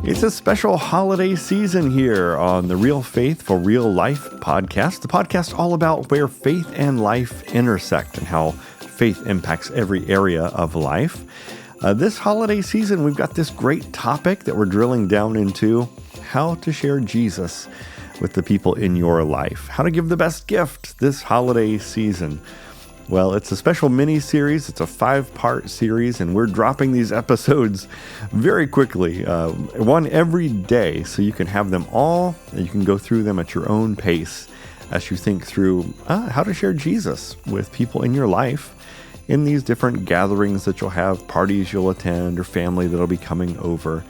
It's a special holiday season here on the Real Faith for Real Life podcast, the podcast all about where faith and life intersect and how faith impacts every area of life. This holiday season, we've got this great topic that we're drilling down into: how to share Jesus with the people in your life, how to give the best gift this holiday season. Well, it's a special mini-series. It's a 5-part series, and we're dropping these episodes very quickly, one every day, so you can have them all, and you can go through them at your own pace as you think through how to share Jesus with people in your life in these different gatherings that you'll have, parties you'll attend, or family that'll be coming over.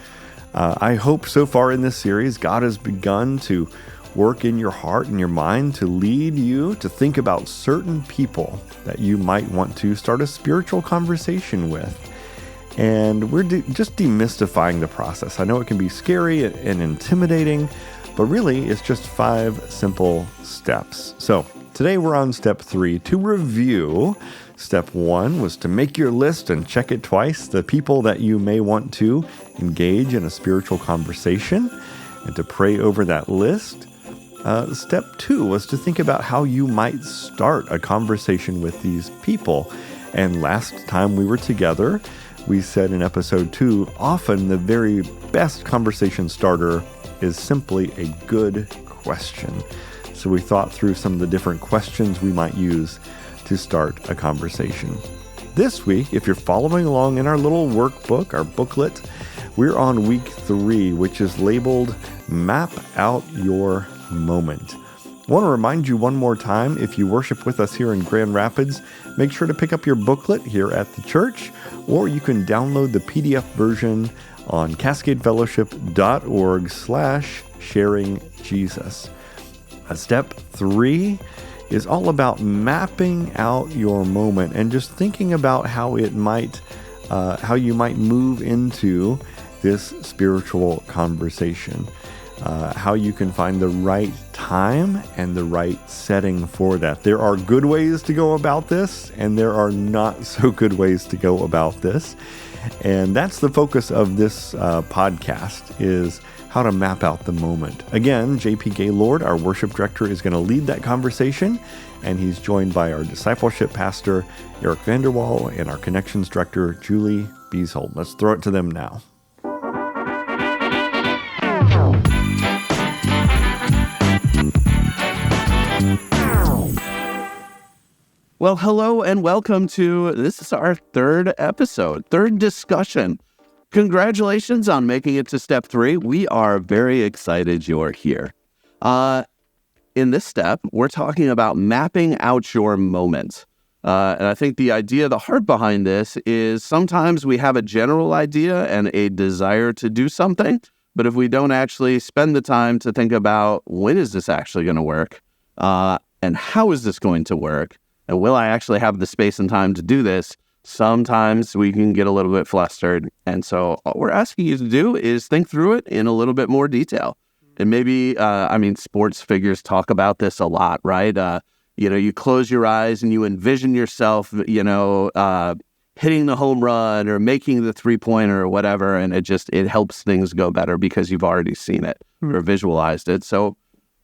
I hope so far in this series, God has begun to work in your heart and your mind to lead you to think about certain people that you might want to start a spiritual conversation with. And we're just demystifying the process. I know it can be scary and intimidating, but really it's just 5 simple steps. So today we're on step 3. To review, step 1 was to make your list and check it twice, the people that you may want to engage in a spiritual conversation, and to pray over that list. Step 2 was to think about how you might start a conversation with these people. And last time we were together, we said in episode 2, often the very best conversation starter is simply a good question. So we thought through some of the different questions we might use to start a conversation. This week, if you're following along in our little workbook, our booklet, we're on week 3, which is labeled Map Out Your Moment. I want to remind you one more time, if you worship with us here in Grand Rapids, make sure to pick up your booklet here at the church, or you can download the PDF version on cascadefellowship.org/sharingjesus. Step 3 is all about mapping out your moment and just thinking about how you might move into this spiritual conversation. How you can find the right time and the right setting for that. There are good ways to go about this, and there are not so good ways to go about this. And that's the focus of this podcast, is how to map out the moment. Again, J.P. Gaylord, our worship director, is going to lead that conversation, and he's joined by our discipleship pastor, Eric Vanderwall, and our connections director, Julie Beesholt. Let's throw it to them now. Well, hello and welcome to, this is our 3rd episode, 3rd discussion. Congratulations on making it to step 3. We are very excited you're here. In this step, we're talking about mapping out your moment. And I think the idea, the heart behind this is sometimes we have a general idea and a desire to do something, but if we don't actually spend the time to think about when is this actually going to work, and how is this going to work, and will I actually have the space and time to do this, sometimes we can get a little bit flustered. And so all we're asking you to do is think through it in a little bit more detail. And maybe, sports figures talk about this a lot, right? You close your eyes and you envision yourself, hitting the home run or making the 3-pointer or whatever. And it helps things go better because you've already seen it or visualized it. So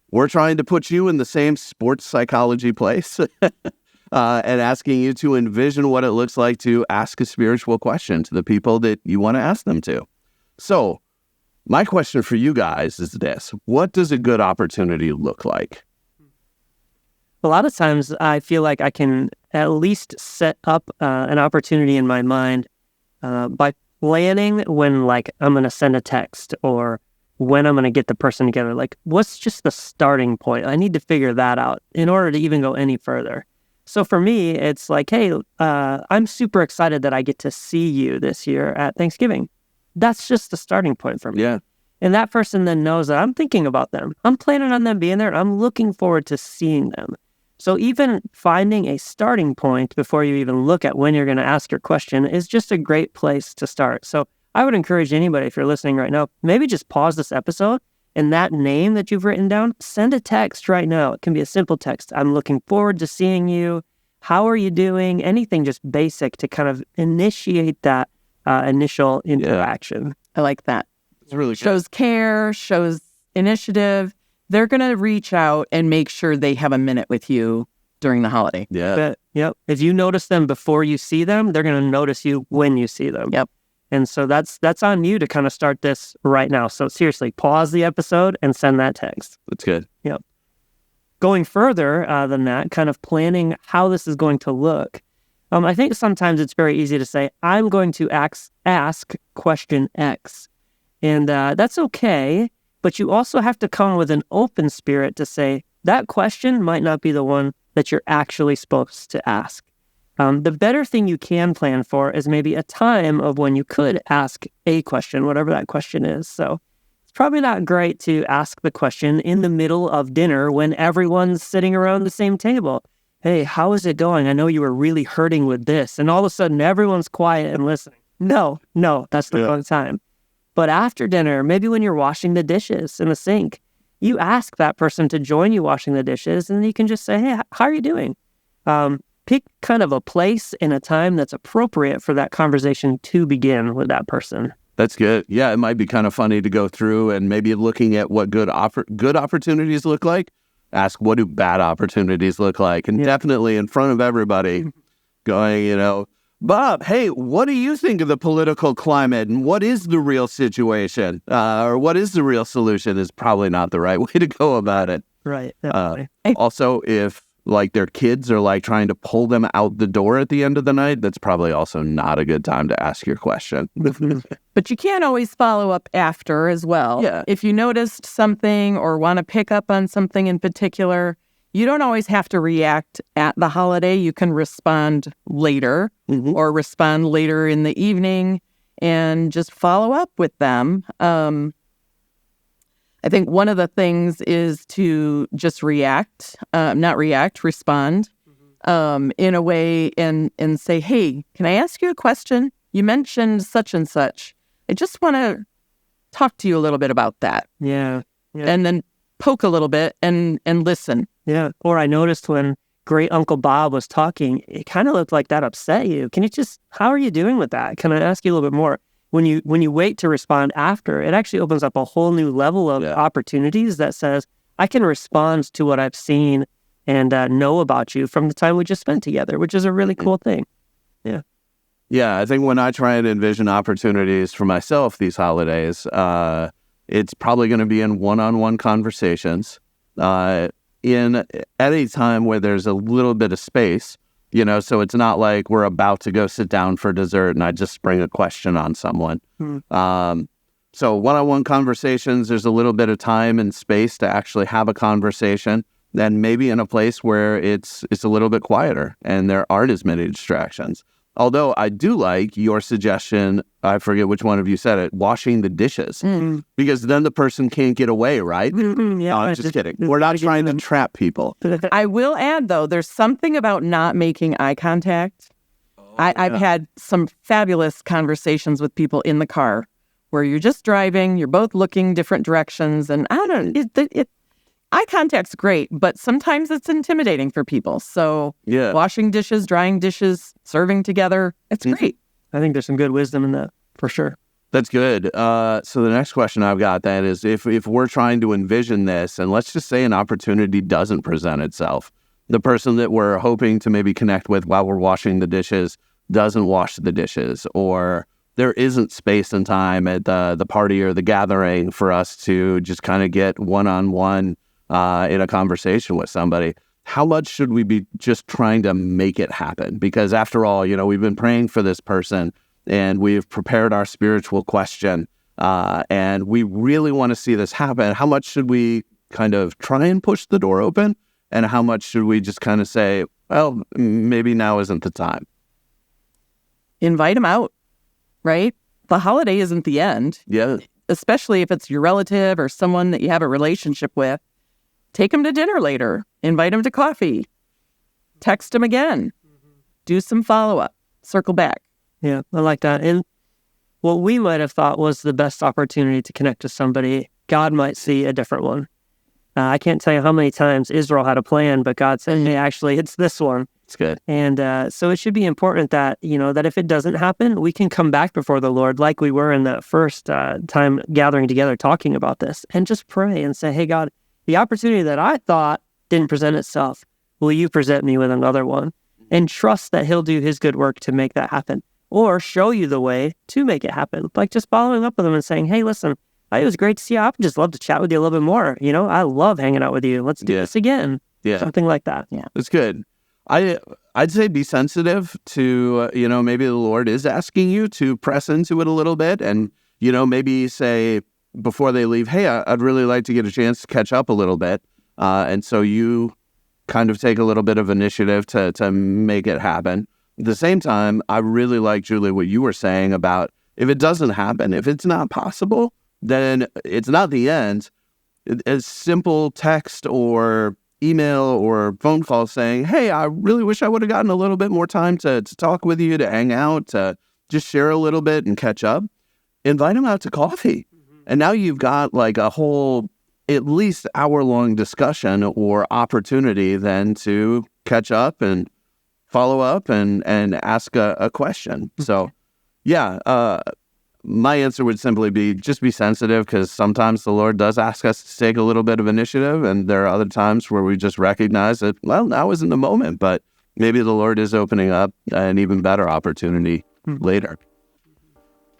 we're trying to put you in the same sports psychology place and asking you to envision what it looks like to ask a spiritual question to the people that you want to ask them to. So my question for you guys is this: what does a good opportunity look like? A lot of times I feel like I can at least set up an opportunity in my mind by planning when, I'm going to send a text or when I'm going to get the person together. What's just the starting point? I need to figure that out in order to even go any further. So for me, it's hey, I'm super excited that I get to see you this year at Thanksgiving. That's just the starting point for me. Yeah. And that person then knows that I'm thinking about them. I'm planning on them being there, and I'm looking forward to seeing them. So even finding a starting point before you even look at when you're going to ask your question is just a great place to start. So I would encourage anybody, if you're listening right now, maybe just pause this episode, and that name that you've written down, send a text right now. It can be a simple text. I'm looking forward to seeing you. How are you doing? Anything just basic to kind of initiate that initial interaction. I like that. It's really good. shows care, shows initiative, they're going to reach out and make sure they have a minute with you during the holiday. Yeah. But, yep. If you notice them before you see them, they're going to notice you when you see them. Yep. And so that's on you to kind of start this right now. So seriously, pause the episode and send that text. That's good. Yep. Going further than that, kind of planning how this is going to look. I think sometimes it's very easy to say, I'm going to ask question X. And that's okay, but you also have to come with an open spirit to say, that question might not be the one that you're actually supposed to ask. The better thing you can plan for is maybe a time of when you could ask a question, whatever that question is. So it's probably not great to ask the question in the middle of dinner when everyone's sitting around the same table. Hey, how is it going? I know you were really hurting with this. And all of a sudden, everyone's quiet and listening. No, that's the wrong time. But after dinner, maybe when you're washing the dishes in the sink, you ask that person to join you washing the dishes, and you can just say, hey, how are you doing? Pick kind of a place and a time that's appropriate for that conversation to begin with that person. That's good. Yeah, it might be kind of funny to go through and maybe looking at what good opportunities look like. Ask, what do bad opportunities look like? And definitely in front of everybody going, Bob, hey, what do you think of the political climate and what is the real situation or what is the real solution is probably not the right way to go about it. Right. Definitely. Also, if like their kids are like trying to pull them out the door at the end of the night, that's probably also not a good time to ask your question. But you can always follow up after as well. Yeah. If you noticed something or want to pick up on something in particular, you don't always have to react at the holiday. You can respond later or respond later in the evening and just follow up with them. I think one of the things is to just respond in a way and say, hey, can I ask you a question? You mentioned such and such. I just want to talk to you a little bit about that. Yeah. And then poke a little bit and listen. Yeah. Or I noticed when great Uncle Bob was talking, it kind of looked like that upset you. How are you doing with that? Can I ask you a little bit more? When you wait to respond after, it actually opens up a whole new level of opportunities that says, I can respond to what I've seen and know about you from the time we just spent together, which is a really cool thing. Yeah. Yeah, I think when I try and envision opportunities for myself these holidays, it's probably going to be in one-on-one conversations at a time where there's a little bit of space. So it's not like we're about to go sit down for dessert and I just spring a question on someone. So one-on-one conversations, there's a little bit of time and space to actually have a conversation, and maybe in a place where it's a little bit quieter and there aren't as many distractions. Although I do like your suggestion, I forget which one of you said it, washing the dishes, because then the person can't get away, right? Yeah, No, I'm just kidding. We're not trying to trap people. I will add, though, there's something about not making eye contact. I've had some fabulous conversations with people in the car where you're just driving, you're both looking different directions, and eye contact's great, but sometimes it's intimidating for people. So washing dishes, drying dishes, serving together, it's great. I think there's some good wisdom in that, for sure. That's good. So the next question I've got then is if we're trying to envision this, and let's just say an opportunity doesn't present itself, the person that we're hoping to maybe connect with while we're washing the dishes doesn't wash the dishes, or there isn't space and time at the party or the gathering for us to just kind of get one-on-one in a conversation with somebody. How much should we be just trying to make it happen? Because after all, we've been praying for this person and we've prepared our spiritual question and we really want to see this happen. How much should we kind of try and push the door open? And how much should we just kind of say, well, maybe now isn't the time? Invite them out, right? The holiday isn't the end. Yeah. Especially if it's your relative or someone that you have a relationship with. Take them to dinner later. Invite them to coffee. Text them again. Do some follow-up. Circle back. Yeah, I like that. And what we might have thought was the best opportunity to connect to somebody, God might see a different one. I can't tell you how many times Israel had a plan, but God said, hey, actually, it's this one. It's good. And so it should be important that, that if it doesn't happen, we can come back before the Lord like we were in that first time gathering together talking about this, and just pray and say, hey, God, the opportunity that I thought didn't present itself, will you present me with another one? And trust that he'll do his good work to make that happen, or show you the way to make it happen. Like just following up with him and saying, hey, listen, it was great to see you. I would just love to chat with you a little bit more. I love hanging out with you. Let's do this again. Yeah. Something like that. Yeah. That's good. I'd say be sensitive to, maybe the Lord is asking you to press into it a little bit, and, maybe say before they leave, hey, I'd really like to get a chance to catch up a little bit. And so you kind of take a little bit of initiative to make it happen. At the same time, I really like, Julie, what you were saying about if it doesn't happen, if it's not possible, then it's not the end. A simple text or email or phone call saying, hey, I really wish I would have gotten a little bit more time to talk with you, to hang out, to just share a little bit and catch up. Invite them out to coffee. And now you've got like a whole at least hour-long discussion or opportunity then to catch up and follow up and ask a question. So, my answer would simply be just be sensitive, because sometimes the Lord does ask us to take a little bit of initiative, and there are other times where we just recognize that, well, now isn't the moment, but maybe the Lord is opening up an even better opportunity later.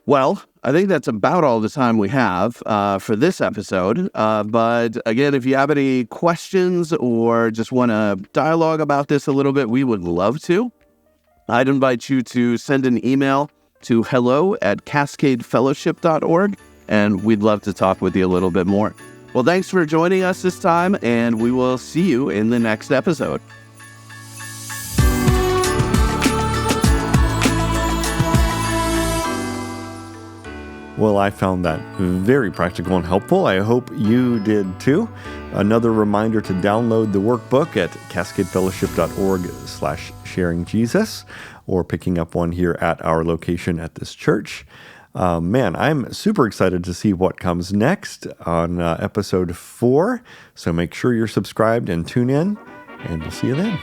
Well, I think that's about all the time we have for this episode. But again, if you have any questions or just want to dialogue about this a little bit, we would love to. I'd invite you to send an email to hello@cascadefellowship.org, and we'd love to talk with you a little bit more. Well, thanks for joining us this time, and we will see you in the next episode. Well, I found that very practical and helpful. I hope you did too. Another reminder to download the workbook at cascadefellowship.org/sharingjesus, or picking up one here at our location at this church. Man, I'm super excited to see what comes next on episode 4. So make sure you're subscribed and tune in, and we'll see you then.